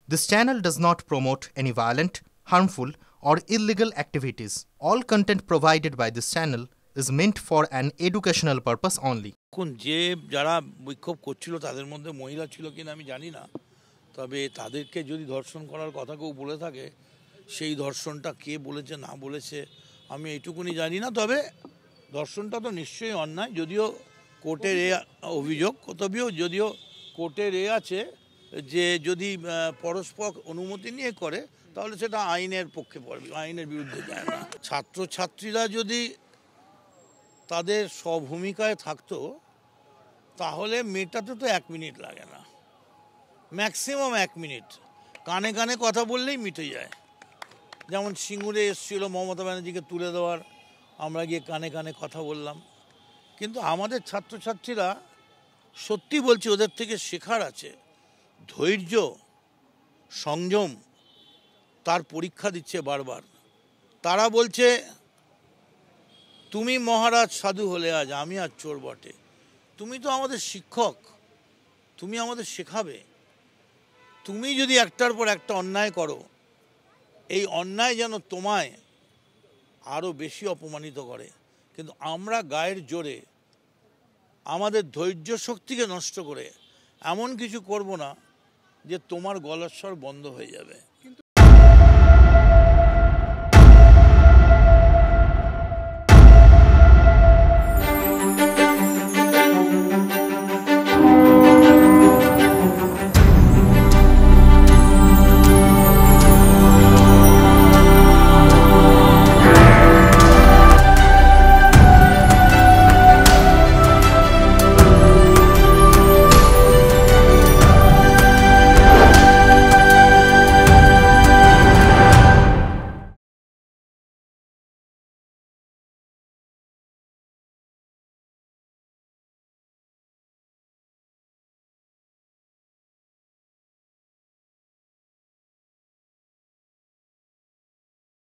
This channel does not promote any violent, harmful, or illegal activities. All content provided by this channel is meant for an educational purpose only. এখন যে যারা বিক্ষোভ করছিল তাদের মধ্যে মহিলা ছিল কিনা আমি জানি না, তবে তাদেরকে যদি ধর্ষণ করার কথা কেউ বলে থাকে, সেই ধর্ষণটা কে বলেছে না বলেছে আমি এইটুকুনি জানি না। তবে ধর্ষণটা তো নিশ্চয়ই অন্যায়, যদিও কোর্টের এ অভিযোগ, তবেও যদিও কোর্টের এ আছে যে যদি পরস্পর অনুমতি নিয়ে করে তাহলে সেটা আইনের পক্ষে পড়বে, আইনের বিরুদ্ধে যায় না। ছাত্রছাত্রীরা যদি তাদের স্বভূমিকায় থাকতো তাহলে মেটাতে তো 1 মিনিট লাগে না, ম্যাক্সিমাম 1 মিনিট কানে কানে কথা বললেই মিটে যায়। যেমন সিঙ্গুরে এসেছিল মমতা ব্যানার্জিকে তুলে দেওয়ার, আমরা গিয়ে কানে কানে কথা বললাম। কিন্তু আমাদের ছাত্রছাত্রীরা সত্যি বলছি ওদের থেকে শেখার আছে, ধৈর্য সংযম তার পরীক্ষা দিচ্ছে বারবার। তারা বলছে তুমি মহারাজ সাধু হলে আজ আমি আর চোর বটে, তুমি তো আমাদের শিক্ষক, তুমি আমাদের শেখাবে। তুমি যদি একটার পর একটা অন্যায় করো, এই অন্যায় যেন তোমায় আরও বেশি অপমানিত করে। কিন্তু আমরা গায়ের জোরে আমাদের ধৈর্য শক্তিকে নষ্ট করে এমন কিছু করব না যে তোমার গলার স্বর বন্ধ হয়ে যাবে।